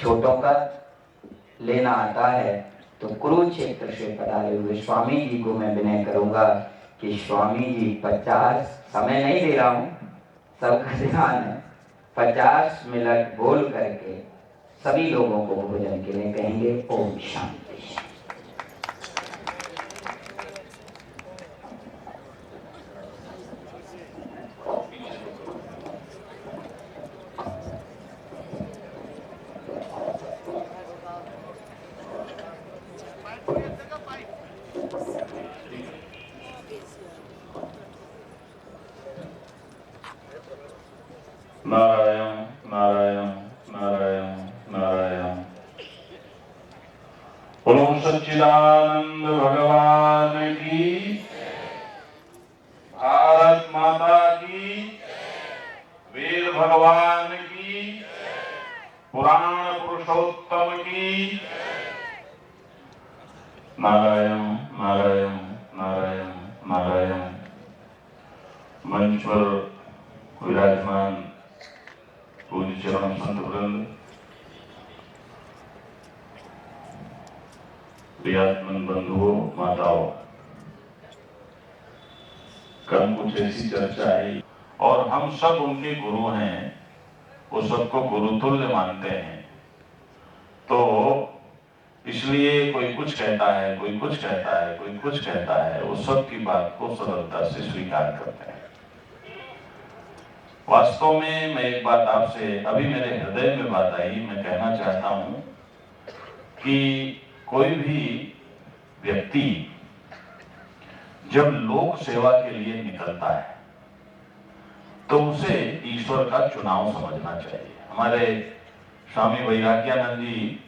छोटों का लेना आता है, तो कुरुक्षेत्र से पधारे हुए स्वामी जी को मैं विनय करूंगा कि स्वामी जी 50 समय नहीं दे रहा हूं, सबका ध्यान है, 50 मिनट बोल करके सभी लोगों को भोजन के लिए कहेंगे। ओम शांति। नारायण नारायण नारायण नारायण। बोलो सच्चिदानंद भगवान की, भारत माता की, वेद भगवान की, पुराण पुरुषोत्तम की। नारायण नारायण नारायण नारायण। मंच पर विराजमान पूज्य चरण संत वृंद, प्रियात्मन बंधुओं, माताओं, कल कुछ ऐसी चर्चा आई और हम सब उनके गुरु हैं, वो सबको गुरुतुल्य मानते हैं, तो इसलिए कोई कुछ कहता है, कोई कुछ कहता है, कोई कुछ कहता है, वो सब की बात को सरलता से स्वीकार करते हैं। वास्तव में मैं एक बात आपसे, अभी मेरे हृदय में बात आई, मैं कहना चाहता हूं कि कोई भी व्यक्ति जब लोक सेवा के लिए निकलता है तो उसे ईश्वर का चुनाव समझना चाहिए। हमारे स्वामी वैराग्यानंद जी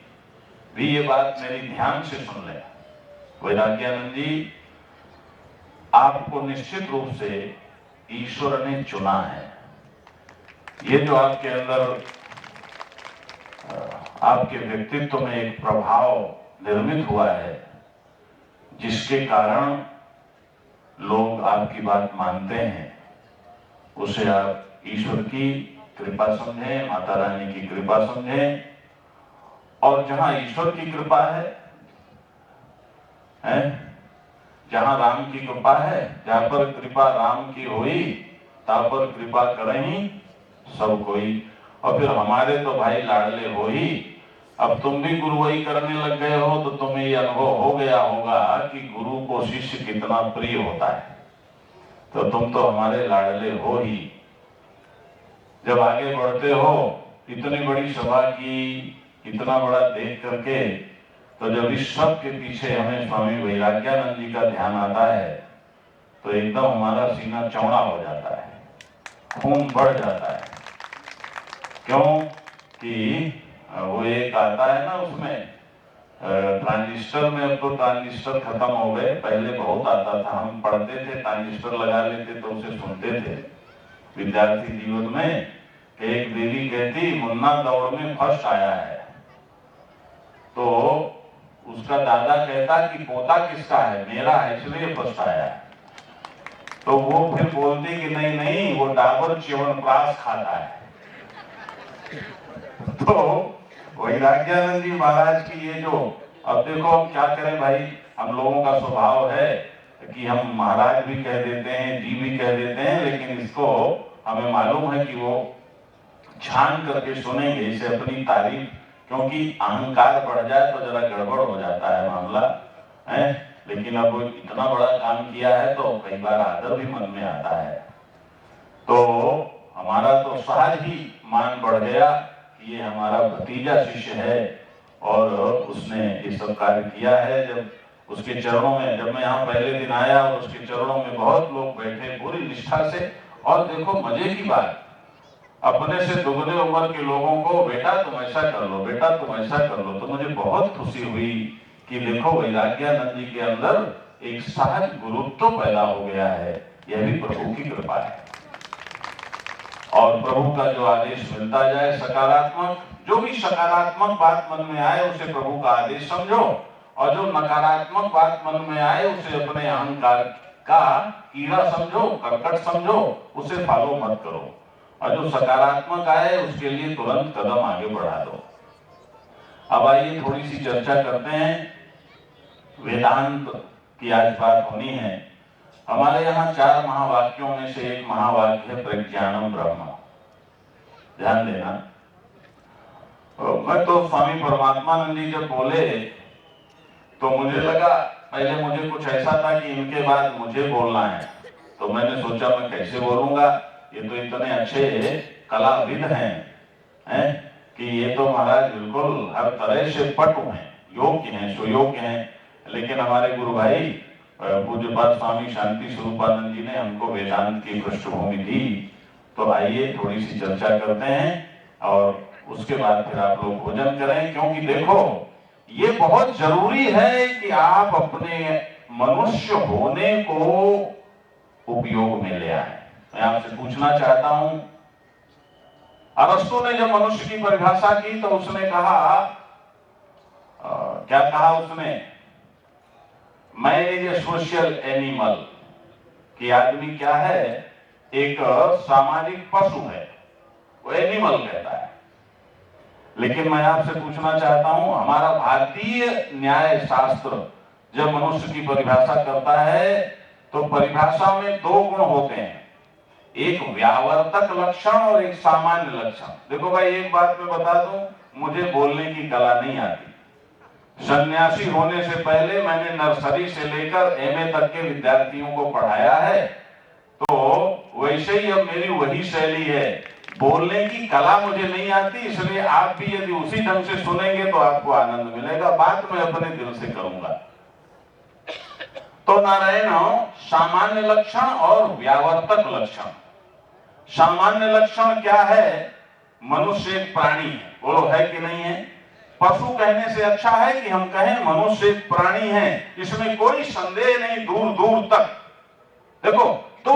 भी ये बात मेरी ध्यान से सुन लें। वैराग्यानंद जी, आपको निश्चित रूप से ईश्वर ने चुना है। ये जो आपके अंदर, आपके व्यक्तित्व में एक प्रभाव निर्मित हुआ है, जिसके कारण लोग आपकी बात मानते हैं, उसे आप ईश्वर की कृपा समझें, माता रानी की कृपा समझें। और जहां ईश्वर की कृपा है, जहां राम की कृपा है, जहां पर कृपा राम की हुई, तहां पर कृपा करहीं सब कोई। और फिर हमारे तो भाई लाडले हो ही। अब तुम भी गुरुवाई करने लग गए हो तो तुम्हें ये अनुभव हो गया होगा कि गुरु को शिष्य कितना प्रिय होता है। तो तुम तो हमारे लाडले हो ही। जब आगे बढ़ते हो, इतनी बड़ी सभा की, इतना बड़ा देख करके, तो जब इस सब के पीछे हमें स्वामी वैराग्यानंद जी का ध्यान आता है तो एकदम हमारा सीना चौड़ा हो जाता है, खून बढ़ जाता है। क्यों कि वो एक आता है ना, उसमें ट्रांजिस्टर में, अब तो ट्रांजिस्टर खत्म हो गए, पहले बहुत आता था, हम पढ़ते थे, ट्रांजिस्टर लगा लेते तो उसे सुनते थे विद्यार्थी जीवन में। एक दीदी कहती, मुन्ना दौड़ में फर्स्ट आया है, तो उसका दादा कहता कि पोता किसका है, मेरा है, इसलिए फर्स्ट आया है। तो वो फिर बोलती कि नहीं नहीं, वो डाबर च्यवनप्राश खाता है। तो वैराग्यानंद जी महाराज की ये जो, अब देखो हम क्या करें भाई, हम लोगों का स्वभाव है कि हम महाराज भी कह देते हैं, जी भी कह देते हैं, लेकिन इसको हमें मालूम है कि वो छान करके सुनेंगे इसे अपनी तारीफ, क्योंकि अहंकार बढ़ जाए तो जरा गड़बड़ हो जाता है मामला है। लेकिन अब इतना बड़ा काम किया है तो कई बार आदर भी मन में आता है। तो हमारा तो सहज ही मान बढ़ गया कि ये हमारा भतीजा शिष्य है और उसने ये सब कार्य किया है। जब उसके चरणों में, जब मैं यहाँ पहले दिन आया और उसके चरणों में बहुत लोग बैठे पूरी निष्ठा से, और देखो मजे की बात, अपने से दुगने उम्र के लोगों को, बेटा तुम ऐसा कर लो, बेटा तुम ऐसा कर लो, तो मुझे बहुत खुशी हुई कि देखो वैराग्यानंद जी के अंदर एक सहज गुरुत्व पैदा हो गया है। यह भी प्रभु की कृपा है। और प्रभु का जो आदेश मिलता जाए सकारात्मक, जो भी सकारात्मक बात मन में आए उसे प्रभु का आदेश समझो, और जो नकारात्मक बात मन में आए उसे अपने अहंकार का कीड़ा समझो, कर्कट समझो, उसे फॉलो मत करो। और जो सकारात्मक आए उसके लिए तुरंत कदम आगे बढ़ा दो। अब आइए थोड़ी सी चर्चा करते हैं। वेदांत की आज बात होनी है। हमारे यहाँ 4 महावाक्यों में से एक महावाक्य है प्रज्ञानम ब्रह्म। ध्यान देना। मैं तो स्वामी परमात्मानंद जी जब बोले तो मुझे लगा, पहले मुझे कुछ ऐसा था कि इनके बाद मुझे बोलना है, तो मैंने सोचा मैं कैसे बोलूंगा, ये तो इतने अच्छे कलाविद हैं कि ये तो महाराज बिल्कुल हर तरह से पटु हैं, योग्य हैं, सुयोग्य हैं। लेकिन हमारे गुरु भाई पूज्यपाद स्वामी शांति स्वरूपानंद जी ने हमको वेदांत की पृष्ठभूमि दी, तो आइए थोड़ी सी चर्चा करते हैं और उसके बाद फिर आप लोग भोजन करें। क्योंकि देखो, ये बहुत जरूरी है कि आप अपने मनुष्य होने को उपयोग में ले आए। मैं आपसे पूछना चाहता हूं, अरस्तु ने जब मनुष्य की परिभाषा की तो उसने कहा, क्या कहा उसने, man is a social animal, कि आदमी क्या है, एक सामाजिक पशु है, वो एनिमल कहता है। लेकिन मैं आपसे पूछना चाहता हूं, हमारा भारतीय न्याय शास्त्र जब मनुष्य की परिभाषा करता है तो परिभाषा में 2 गुण होते हैं, एक व्यावर्तक लक्षण और एक सामान्य लक्षण। देखो भाई, एक बात मैं बता दूं, मुझे बोलने की कला नहीं आती। सन्यासी होने से पहले मैंने नर्सरी से लेकर एमए तक के विद्यार्थियों को पढ़ाया है, तो वैसे ही अब मेरी वही शैली है। बोलने की कला मुझे नहीं आती, इसलिए आप भी यदि उसी ढंग से सुनेंगे तो आपको आनंद मिलेगा। बात मैं अपने दिल से करूंगा। तो नारायण, सामान्य लक्षण और व्यावर्तक लक्षण। सामान्य लक्षण क्या है? मनुष्य एक प्राणी है, बोलो है कि नहीं है? पशु कहने से अच्छा है कि हम कहें मनुष्य एक प्राणी है, इसमें कोई संदेह नहीं दूर दूर तक। देखो, तो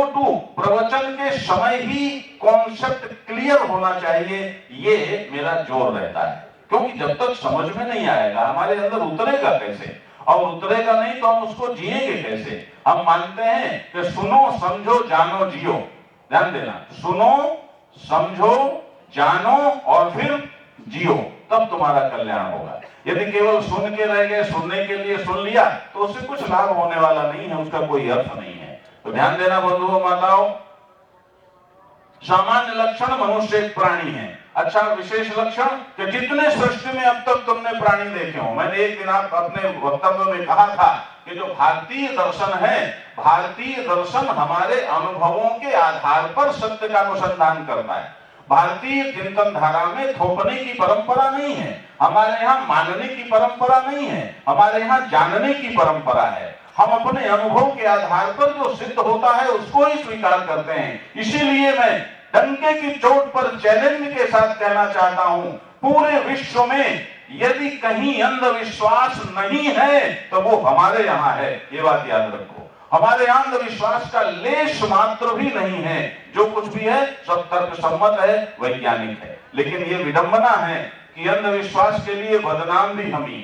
प्रवचन के समय ही कॉन्सेप्ट क्लियर होना चाहिए, ये मेरा जोर रहता है। क्योंकि जब तक समझ में नहीं आएगा, हमारे अंदर उतरेगा कैसे? और उतरेगा नहीं तो हम उसको जिएंगे कैसे? हम मानते हैं कि सुनो, समझो, जानो, जियो। ध्यान देना, सुनो, समझो, जानो और फिर जियो, तब तुम्हारा कल्याण होगा। यदि केवल सुन के रह गए, सुनने के लिए सुन लिया, तो उससे कुछ लाभ होने वाला नहीं है, उसका कोई अर्थ नहीं है। तो ध्यान देना बंधुओं माताओं, सामान्य लक्षण मनुष्य एक प्राणी है। अच्छा, विशेष लक्षण कि जितने सृष्टि में अब तक तुमने प्राणी देखे हो, मैंने एक दिन आप अपने वक्तव्य में कहा था कि जो भारतीय दर्शन है, भारतीय दर्शन हमारे अनुभवों के आधार पर सत्य का अनुसंधान करता है। भारतीय चिंतन धारा में थोपने की परंपरा नहीं है, हमारे यहाँ मानने की परंपरा नहीं है, हमारे यहाँ जानने की परंपरा है। हम अपने अनुभव के आधार पर जो सिद्ध होता है उसको ही स्वीकार करते हैं। इसीलिए मैं डंके की चोट पर चैलेंज के साथ कहना चाहता हूं, पूरे विश्व में यदि कहीं अंधविश्वास नहीं है तो वो हमारे यहाँ है, ये बात याद रखो। हमारे यहाँ अंधविश्वास का लेश मात्र भी नहीं है। जो कुछ भी है सब तर्क सम्मत है, वैज्ञानिक है। लेकिन ये विडंबना है कि अंधविश्वास के लिए बदनाम भी हम ही।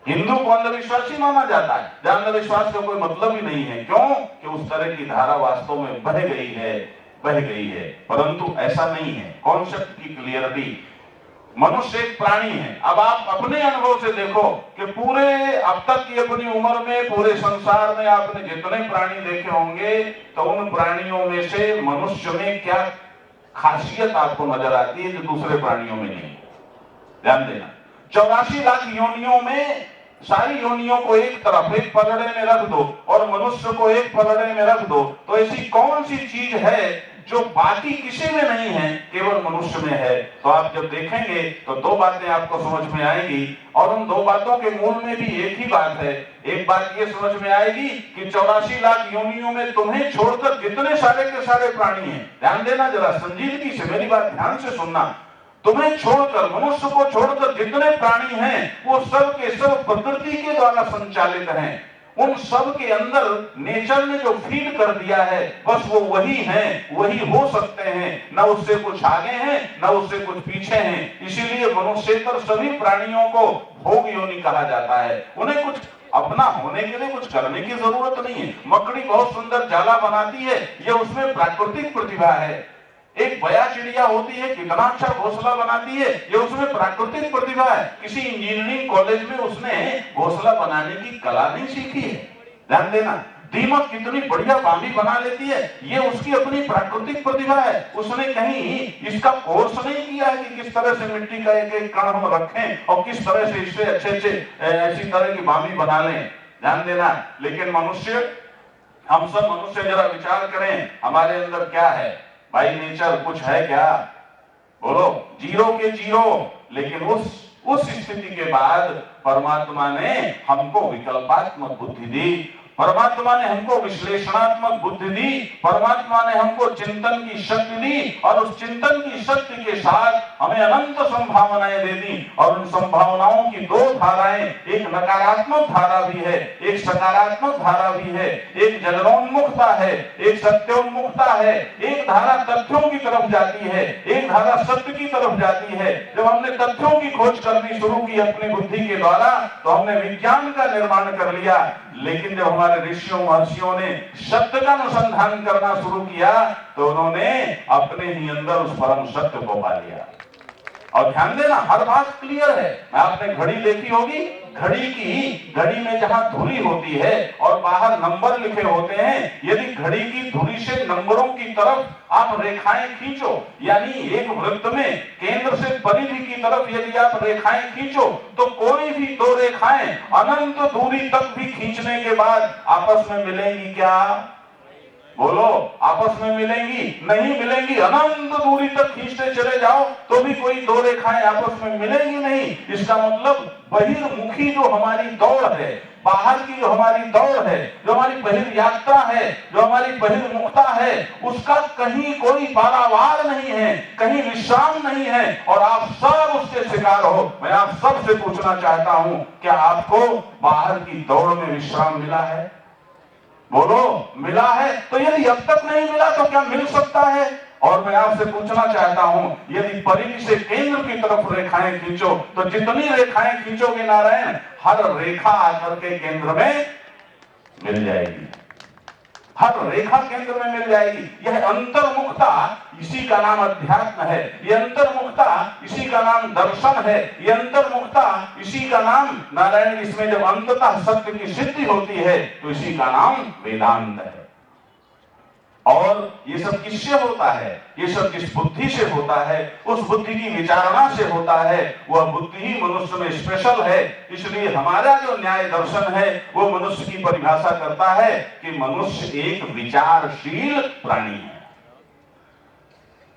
हिंदू को अंधविश्वासी माना जाता है, अंधविश्वास का कोई मतलब ही नहीं है। क्यों? कि उस तरह की धारा वास्तव में बह गई है, परंतु ऐसा नहीं है। कॉन्सेप्ट की क्लियरिटी, मनुष्य एक प्राणी है। अब आप अपने अनुभव से देखो कि पूरे अब तक की अपनी उम्र में, पूरे संसार में आपने जितने प्राणी देखे होंगे, तो उन प्राणियों में से मनुष्य में क्या खासियत आपको नजर आती है जो दूसरे प्राणियों में नहीं? ध्यान देना, 84 लाख योनियों में सारी योनियों को एक तरफ एक पलड़े में रख दो और मनुष्य को एक पलड़े में रख दो, तो ऐसी कौन सी चीज है जो बाकी किसी में नहीं है, केवल मनुष्य में है? तो आप जब देखेंगे तो 2 बातें आपको समझ में आएगी, और उन 2 बातों के मूल में भी एक ही बात है। एक बात ये समझ में आएगी कि 84 लाख योनियों में तुम्हें छोड़कर जितने सारे के सारे प्राणी हैं, ध्यान देना जरा संजीदगी से, मेरी बात ध्यान से सुनना, तुम्हें छोड़कर, मनुष्य को छोड़कर जितने प्राणी हैं वो सब के सब प्रकृति के द्वारा संचालित हैं। उन सब के अंदर नेचर ने जो फीड कर दिया है, बस वो वही हैं, वही हो सकते हैं, न उससे कुछ आगे हैं न उससे कुछ पीछे हैं। इसीलिए मनुष्येतर सभी प्राणियों को भोग योनि कहा जाता है। उन्हें कुछ अपना होने के लिए कुछ करने की जरूरत नहीं है। मकड़ी बहुत सुंदर जाला बनाती है, ये उसमें प्राकृतिक प्रतिभा है। एक बया चिड़िया होती है, कितना अच्छा घोंसला बनाती है, ये उसमें प्राकृतिक प्रतिभा है। किसी इंजीनियरिंग कॉलेज में उसने घोंसला बनाने की कला नहीं सीखी है। ध्यान देना, दीमक कितनी बढ़िया बामी बना लेती है, ये उसकी अपनी प्राकृतिक प्रतिभा है। उसने कहीं इसका कोर्स नहीं किया है कि किस तरह से मिट्टी का एक एक कण हम रखें और किस तरह से इससे अच्छे ऐसी तरह की बामी बना लें। ध्यान देना, लेकिन मनुष्य, हम सब मनुष्य जरा विचार करें, हमारे अंदर क्या है भाई? नेचर कुछ है क्या? बोलो, जीरो के जीरो। लेकिन उस स्थिति के बाद परमात्मा ने हमको विकल्पात्मक बुद्धि दी, परमात्मा ने हमको विश्लेषणात्मक बुद्धि दी, परमात्मा ने हमको चिंतन की शक्ति दी, और उस चिंतन की शक्ति के साथ हमें अनंत संभावनाएं दे दी। और उन संभावनाओं की दो धाराएं, एक नकारात्मक धारा भी है, एक सकारात्मक धारा भी है, एक जगरोन्मुखता है, एक सत्योन्मुखता है। एक धारा तथ्यों की तरफ जाती है, एक धारा सत्य की तरफ जाती है। जब हमने तथ्यों की खोज करनी शुरू की अपनी बुद्धि के द्वारा, तो हमने विज्ञान का निर्माण कर लिया। लेकिन जब हमारे ऋषियों महर्षियों ने सत्य का अनुसंधान करना शुरू किया, तो उन्होंने अपने ही अंदर उस परम सत्य को पा लिया। और ध्यान देना, हर बात क्लियर है। आपने घड़ी देखी होगी, घड़ी में जहां धुरी होती है और बाहर नंबर लिखे होते हैं, यदि घड़ी की धुरी से नंबरों की तरफ आप रेखाएं खींचो, यानी एक वृत्त में केंद्र से परिधि की तरफ यदि आप रेखाएं खींचो, तो कोई भी दो रेखाएं अनंत दूरी तक भी खींचने के बाद आपस में मिलेंगी क्या? बोलो, आपस में मिलेंगी? नहीं मिलेंगी। अनंत दूरी तक खींचते चले जाओ तो भी कोई दो रेखाएं आपस में मिलेंगी नहीं। इसका मतलब बहिर्मुखी जो हमारी दौड़ है, बाहर की जो हमारी दौड़ है, जो हमारी बहिर्यात्रा है, जो हमारी बहिर्मुखता है, उसका कहीं कोई पारावार नहीं है, कहीं विश्राम नहीं है, और आप सब उसके शिकार हो। मैं आप सबसे पूछना चाहता हूं, क्या आपको बाहर की दौड़ में विश्राम मिला है? बोलो, मिला है? तो यदि अब तक नहीं मिला तो क्या मिल सकता है? और मैं आपसे पूछना चाहता हूं, यदि परिधि से केंद्र की तरफ रेखाएं खींचो, तो जितनी रेखाएं खींचोगे नारायण, हर रेखा आकर के केंद्र में मिल जाएगी, हर रेखा केंद्र में मिल जाएगी। यह अंतर्मुखता, इसी का नाम अध्यात्म है। यह अंतर्मुखता, इसी का नाम दर्शन है। यह अंतर्मुखता, इसी का नाम नारायण, इसमें जब अंततः सत्य की सिद्धि होती है तो इसी का नाम वेदांत है। और ये सब किससे होता है? ये सब जिस बुद्धि से होता है, उस बुद्धि की विचारणा से होता है। वह बुद्धि ही मनुष्य में स्पेशल है। इसलिए हमारा जो न्याय दर्शन है वो मनुष्य की परिभाषा करता है कि मनुष्य एक विचारशील प्राणी है।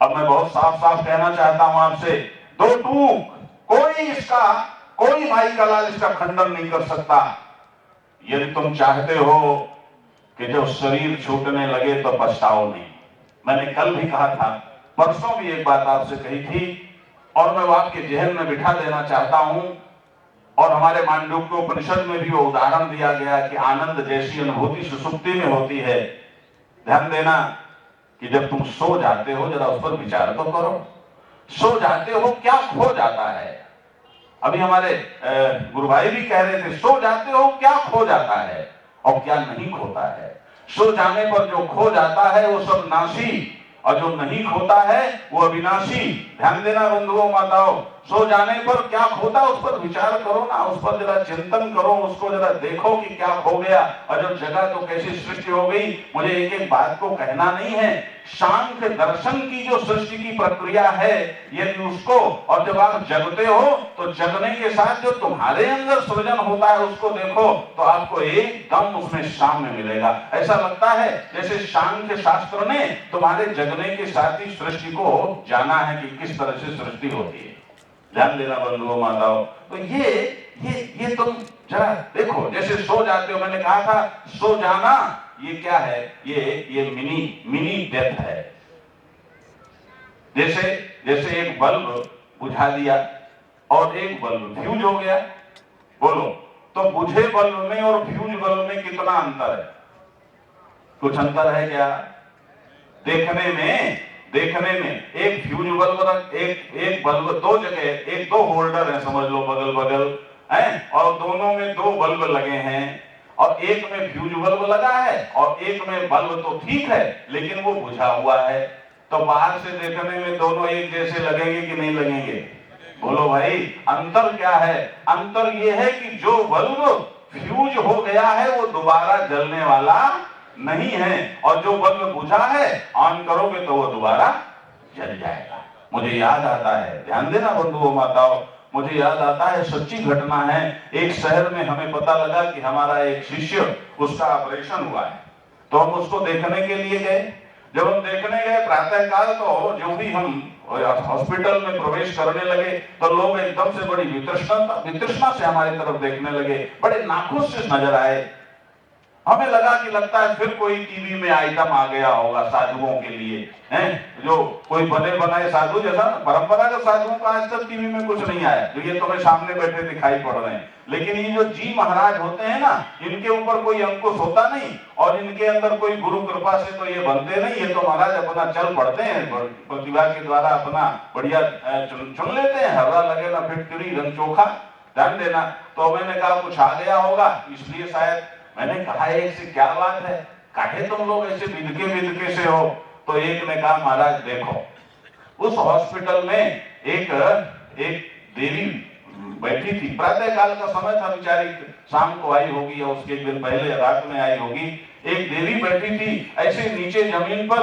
अब मैं बहुत साफ साफ कहना चाहता हूं आपसे, दो टूक, कोई भाई का लाल इसका खंडन नहीं कर सकता। यदि तुम चाहते हो कि जब शरीर छूटने लगे तो पछताओ नहीं। मैंने कल भी कहा था, परसों भी एक बात आपसे कही थी, और मैं वो आपके जहन में बिठा देना चाहता हूं। और हमारे मांडूक्य उपनिषद में भी वो उदाहरण दिया गया कि आनंद जैसी अनुभूति सुसुप्ति में होती है। ध्यान देना कि जब तुम सो जाते हो, जरा उस पर विचार तो करो। सो जाते हो, क्या खो जाता है? अभी हमारे गुरु भाई भी कह रहे थे, सो जाते हो क्या खो जाता है और क्या नहीं खोता है। सो जाने पर जो खो जाता है वो सब नाशी, और जो नहीं खोता है वो अविनाशी। ध्यान देना बंधुओं माताओं, सो जाने पर क्या खोता, उस पर विचार करो ना, उस पर जरा चिंतन करो, उसको जरा देखो कि क्या खो गया। और जब जगा तो कैसी सृष्टि हो गई। मुझे एक एक बात को कहना नहीं है, सांख्य दर्शन की जो सृष्टि की प्रक्रिया है, यदि उसको, और जब आप जगते हो तो जगने के साथ जो तुम्हारे अंदर सृजन होता है उसको देखो, तो आपको एकदम उसमें साम्य मिलेगा। ऐसा लगता है जैसे सांख्य शास्त्र ने तुम्हारे जगने के साथ ही सृष्टि को जाना है कि किस तरह से सृष्टि होती है। ध्यान देना बंधुओं माताओं, तो ये तुम जरा देखो, जैसे सो जाते हो, मैंने कहा था सो जाना, ये क्या है? ये मिनी डेथ है। जैसे एक बल्ब बुझा दिया और एक बल्ब फ्यूज हो गया। बोलो, तो बुझे बल्ब में और फ्यूज बल्ब में कितना अंतर है? कुछ अंतर है क्या? देखने में एक फ्यूज बल्ब, एक बल्ब दो जगह, एक दो होल्डर है समझ लो, बगल बगल है, और दोनों में दो बल्ब लगे हैं, और एक में फ्यूज बल्ब लगा है और एक में बल्ब तो ठीक है लेकिन वो बुझा हुआ है। तो बाहर से देखने में दोनों एक जैसे लगेंगे कि नहीं लगेंगे? बोलो भाई, अंतर क्या है? अंतर ये है कि जो बल्ब फ्यूज हो गया है वो दोबारा जलने वाला नहीं है, और जो बल्ब बुझा है ऑन करोगे तो वो दोबारा जल जाएगा। मुझे याद आता है, ध्यान देना बंधुओं माताओं, मुझे याद आता है, सच्ची घटना है। एक शहर में हमें पता लगा कि हमारा एक शिष्य, उसका ऑपरेशन हुआ है, तो हम उसको देखने के लिए गए। जब हम देखने गए प्रातः काल, तो जो भी हम हॉस्पिटल में प्रवेश करने लगे तो लोग एकदम से बड़ी वितृष्णा से हमारी तरफ देखने लगे, बड़े नाखुश से नजर आए। हमें लगा कि लगता है फिर कोई टीवी में आइटम आ गया होगा साधुओं के लिए, हैं, जो कोई बने बनाए साधु, जैसा परंपरागत साधुओं का आज तक टीवी में कुछ नहीं आया, तो ये तुम्हें सामने बैठे दिखाई पड़ रहे हैं। लेकिन ये जो जी महाराज होते हैं ना, इनके ऊपर कोई अंकुश होता नहीं, और इनके अंदर कोई गुरु कृपा से तो ये बनते नहीं। ये तो महाराज अपना चल पड़ते हैं, प्रतिभा के द्वारा अपना बढ़िया चुन लेते हैं, हरा लगे ना फिटकरी रंग चोखा। ध्यान देना। तो मैंने कहा कुछ आ गया होगा, इसलिए शायद। मैंने कहा एक से क्या बात है, काहे तुम लोग ऐसे बिदके से हो? तो एक ने कहा महाराज देखो, उस हॉस्पिटल में एक देवी बैठी थी, प्रातः काल का समय था, बेचारी शाम को आई होगी या उसके एक दिन पहले रात में आई होगी। एक देवी बैठी थी ऐसे नीचे जमीन पर,